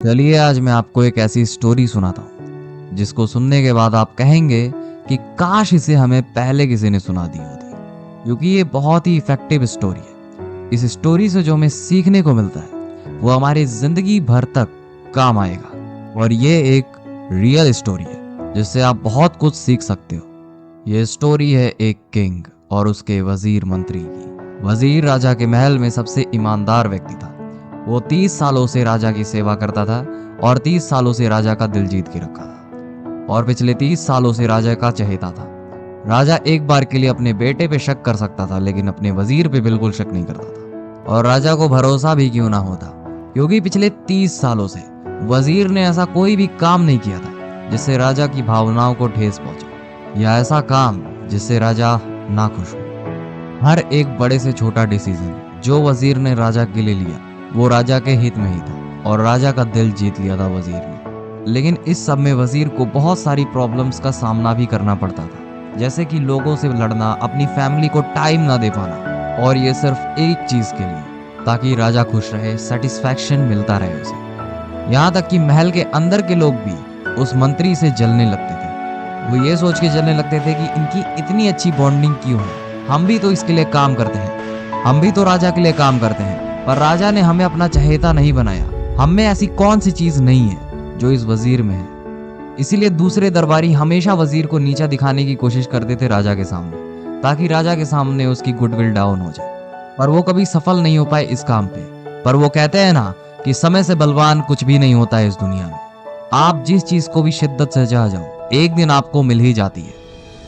चलिए आज मैं आपको एक ऐसी स्टोरी सुनाता हूँ जिसको सुनने के बाद आप कहेंगे कि काश इसे हमें पहले किसी ने सुना दी होती, क्योंकि ये बहुत ही इफेक्टिव स्टोरी है। इस स्टोरी से जो हमें सीखने को मिलता है वो हमारी जिंदगी भर तक काम आएगा और ये एक रियल स्टोरी है जिससे आप बहुत कुछ सीख सकते हो। ये स्टोरी है एक किंग और उसके वजीर मंत्री की। वजीर राजा के महल में सबसे ईमानदार व्यक्ति था। वो 30 सालों से राजा की सेवा करता था और 30 सालों से राजा का दिल जीत के रखा था और पिछले 30 सालों से राजा का चहेता था। राजा एक बार के लिए अपने बेटे पे शक कर सकता था लेकिन अपने वजीर पे बिल्कुल शक नहीं करता था। और राजा को भरोसा भी क्यों ना होता, क्योंकि पिछले 30 सालों से वजीर ने ऐसा कोई भी काम नहीं किया था जिससे राजा की भावनाओं को ठेस पहुंचे या ऐसा काम जिससे राजा ना खुश हो। हर एक बड़े से छोटा डिसीजन जो वजीर ने राजा के लिए लिया वो राजा के हित में ही था और राजा का दिल जीत लिया था वजीर ने। लेकिन इस सब में वजीर को बहुत सारी प्रॉब्लम्स का सामना भी करना पड़ता था, जैसे कि लोगों से लड़ना, अपनी फैमिली को टाइम ना दे पाना, और ये सिर्फ एक चीज के लिए, ताकि राजा खुश रहे, सेटिस्फैक्शन मिलता रहे उसे। यहाँ तक कि महल के अंदर के लोग भी उस मंत्री से जलने लगते थे। वो ये सोच के जलने लगते थे कि इनकी इतनी अच्छी बॉन्डिंग क्यों है, हम भी तो इसके लिए काम करते हैं, हम भी तो राजा के लिए काम करते हैं, पर राजा ने हमें अपना चहेता नहीं बनाया। हम में ऐसी कौन सी चीज नहीं है जो इस वजीर में है। इसीलिए दूसरे दरबारी हमेशा वजीर को नीचा दिखाने की कोशिश करते थे राजा के सामने, ताकि राजा के सामने उसकी गुडविल डाउन हो जाए, पर वो कभी सफल नहीं हो पाए इस काम पे। पर वो कहते हैं ना कि समय से बलवान कुछ भी नहीं होता है इस दुनिया में। आप जिस चीज को भी शिद्दत से चाह जाओ एक दिन आपको मिल ही जाती है।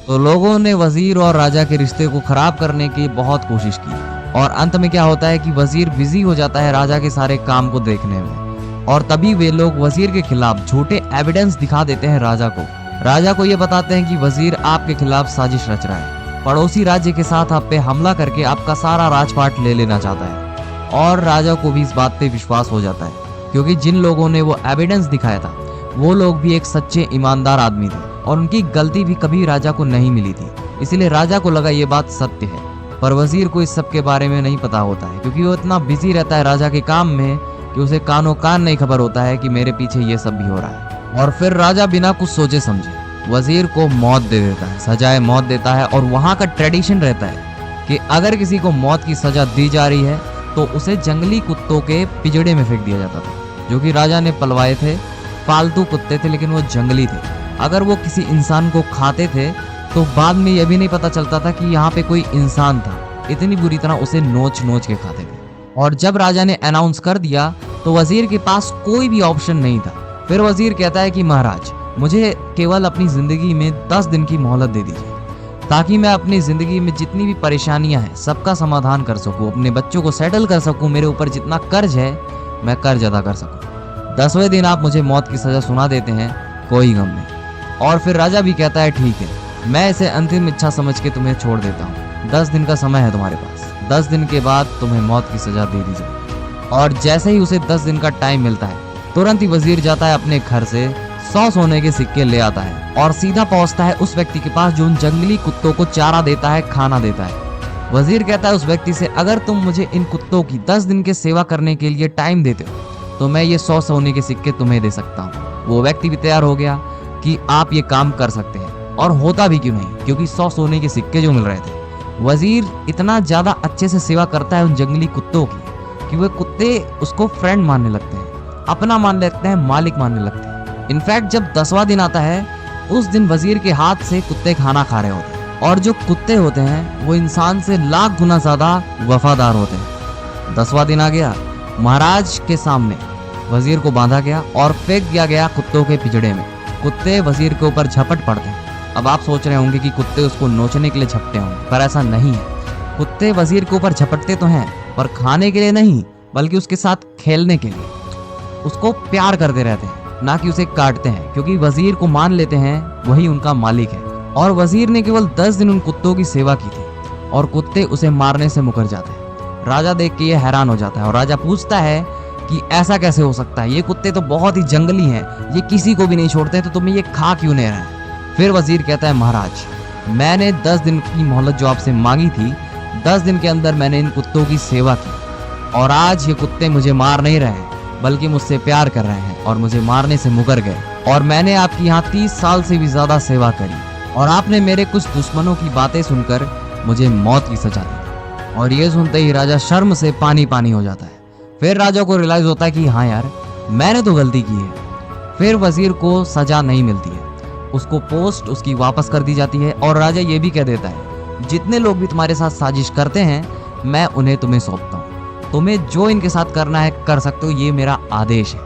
तो लोगों ने वजीर और राजा के रिश्ते को खराब करने की बहुत कोशिश की और अंत में क्या होता है कि वजीर बिजी हो जाता है राजा के सारे काम को देखने में, और तभी वे लोग वजीर के खिलाफ झूठे एविडेंस दिखा देते हैं राजा को। राजा को ये बताते हैं कि वजीर आपके खिलाफ साजिश रच रहा है, पड़ोसी राज्य के साथ आप पे हमला करके आपका सारा राजपाट ले लेना चाहता है। और राजा को भी इस बात पे विश्वास हो जाता है, क्योंकि जिन लोगों ने वो एविडेंस दिखाया था वो लोग भी एक सच्चे ईमानदार आदमी थे और उनकी गलती भी कभी राजा को नहीं मिली थी। इसलिए राजा को लगा ये बात सत्य है, पर वजीर को इस सब के बारे में नहीं पता होता है, क्योंकि वो इतना बिजी रहता है राजा के काम में कि उसे कानों कान नहीं खबर होता है कि मेरे पीछे ये सब भी हो रहा है। और फिर राजा बिना कुछ सोचे समझे वजीर को मौत दे देता है, सजाए मौत देता है। और वहाँ का ट्रेडिशन रहता है कि अगर किसी को मौत की सजा दी जा रही है तो उसे जंगली कुत्तों के पिंजड़े में फेंक दिया जाता था, जो कि राजा ने पलवाए थे। पालतू कुत्ते थे लेकिन वो जंगली थे। अगर वो किसी इंसान को खाते थे तो बाद में यह भी नहीं पता चलता था कि यहाँ पे कोई इंसान था, इतनी बुरी तरह उसे नोच नोच के खाते थे। और जब राजा ने अनाउंस कर दिया तो वजीर के पास कोई भी ऑप्शन नहीं था। फिर वजीर कहता है कि महाराज, मुझे केवल अपनी जिंदगी में 10 दिन की मोहलत दे दीजिए, ताकि मैं अपनी जिंदगी में जितनी भी परेशानियां हैं सबका समाधान कर सकूं, अपने बच्चों को सेटल कर सकूं, मेरे ऊपर जितना कर्ज है मैं कर्ज अदा कर सकूं। 10वें दिन आप मुझे मौत की सजा सुना देते हैं, कोई गम नहीं। और फिर राजा भी कहता है ठीक है, मैं इसे अंतिम इच्छा समझ के तुम्हें छोड़ देता हूँ। 10 दिन का समय है तुम्हारे पास, 10 दिन के बाद तुम्हें मौत की सजा दे दी जाएगी। और जैसे ही उसे 10 दिन का टाइम मिलता है तुरंत ही वजीर जाता है अपने घर से 100 सोने के सिक्के ले आता है और सीधा पहुंचता है उस व्यक्ति के पास जो उन जंगली कुत्तों को चारा देता है, खाना देता है। वजीर कहता है उस व्यक्ति से, अगर तुम मुझे इन कुत्तों की 10 दिन के सेवा करने के लिए टाइम देते हो तो मैं ये 100 सोने के सिक्के तुम्हें दे सकता हूँ। वो व्यक्ति भी तैयार हो गया कि आप ये काम कर सकते हैं, और होता भी क्यों नहीं, क्योंकि 100 सोने के सिक्के जो मिल रहे थे। वजीर इतना ज्यादा अच्छे से सेवा करता है उन जंगली कुत्तों की कि वे कुत्ते उसको फ्रेंड मानने लगते हैं, अपना मान लेते हैं, मालिक मानने लगते हैं। इनफैक्ट जब 10वां दिन आता है उस दिन वजीर के हाथ से कुत्ते खाना खा रहे होते हैं, और जो कुत्ते होते हैं वो इंसान से लाख गुना ज्यादा वफादार होते हैं। 10वां दिन आ गया, महाराज के सामने वजीर को बांधा गया और फेंक दिया गया कुत्तों के पिंजड़े में। कुत्ते वजीर के ऊपर झपट पड़ते हैं। अब आप सोच रहे होंगे कि कुत्ते उसको नोचने के लिए झपटे होंगे, पर ऐसा नहीं है। कुत्ते वजीर के ऊपर झपटते तो हैं, पर खाने के लिए नहीं, बल्कि उसके साथ खेलने के लिए, उसको प्यार करते रहते हैं, ना कि उसे काटते हैं, क्योंकि वजीर को मान लेते हैं वही उनका मालिक है। और वजीर ने केवल 10 दिन उन कुत्तों की सेवा की थी और कुत्ते उसे मारने से मुकर जाते हैं। राजा देख के ये हैरान हो जाता है और राजा पूछता है कि ऐसा कैसे हो सकता है, ये कुत्ते तो बहुत ही जंगली हैं, ये किसी को भी नहीं छोड़ते, तो तुम्हें ये खा क्यों नहीं रहे? फिर वजीर कहता है, महाराज, मैंने 10 दिन की मोहलत जो आपसे मांगी थी, 10 दिन के अंदर मैंने इन कुत्तों की सेवा की और आज ये कुत्ते मुझे मार नहीं रहे, बल्कि मुझसे प्यार कर रहे हैं और मुझे मारने से मुकर गए। और मैंने आपकी यहाँ 30 साल से भी ज्यादा सेवा करी और आपने मेरे कुछ दुश्मनों की बातें सुनकर मुझे मौत की सजा दी। और ये सुनते ही राजा शर्म से पानी पानी हो जाता है। फिर राजा को रियलाइज होता है कि हाँ यार, मैंने तो गलती की है। फिर वजीर को सजा नहीं मिलती है, उसको पोस्ट उसकी वापस कर दी जाती है। और राजा ये भी कह देता है, जितने लोग भी तुम्हारे साथ साजिश करते हैं मैं उन्हें तुम्हें सौंपता हूँ, तुम्हें जो इनके साथ करना है कर सकते हो, ये मेरा आदेश है।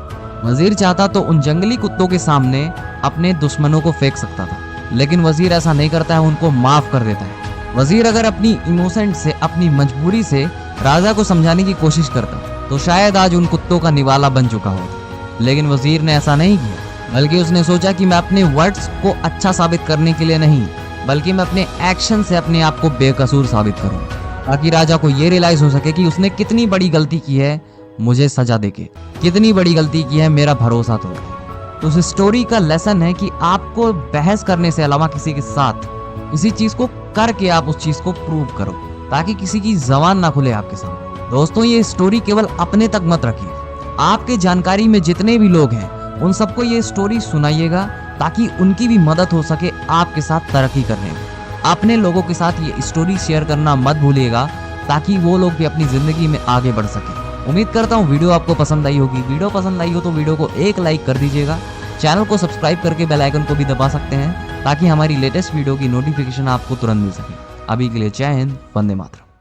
वजीर चाहता तो उन जंगली कुत्तों के सामने अपने दुश्मनों को फेंक सकता था, लेकिन वजीर ऐसा नहीं करता है, उनको माफ कर देता है। वजीर अगर अपनी इनोसेंट से, अपनी मजबूरी से राजा को समझाने की कोशिश करता तो शायद आज उन कुत्तों का निवाला बन चुका होता, लेकिन वजीर ने ऐसा नहीं किया। बल्कि उसने सोचा कि मैं अपने वर्ड्स को अच्छा साबित करने के लिए नहीं, बल्कि मैं अपने एक्शन से अपने आप को बेकसूर साबित करूं, ताकि राजा को ये रियलाइज हो सके कि उसने कितनी बड़ी गलती की है मुझे सजा देके, कितनी बड़ी गलती की है मेरा भरोसा तोड़ के। तो उस स्टोरी का लेसन है कि आपको बहस करने से अलावा किसी के साथ किसी चीज को करके आप उस चीज को प्रूव करो, ताकि किसी की जबान ना खुले आपके सामने। दोस्तों, ये स्टोरी केवल अपने तक मत रखिए, आपके जानकारी में जितने भी लोग हैं उन सबको ये स्टोरी सुनाइएगा, ताकि उनकी भी मदद हो सके आपके साथ तरक्की करने में। अपने लोगों के साथ ये स्टोरी शेयर करना मत भूलिएगा, ताकि वो लोग भी अपनी जिंदगी में आगे बढ़ सके। उम्मीद करता हूँ वीडियो आपको पसंद आई होगी। वीडियो पसंद आई हो तो वीडियो को एक लाइक कर दीजिएगा। चैनल को सब्सक्राइब करके बेल आइकन को भी दबा सकते हैं, ताकि हमारी लेटेस्ट वीडियो की नोटिफिकेशन आपको तुरंत मिल सके। अभी के लिए जय हिंद, वंदे मातरम।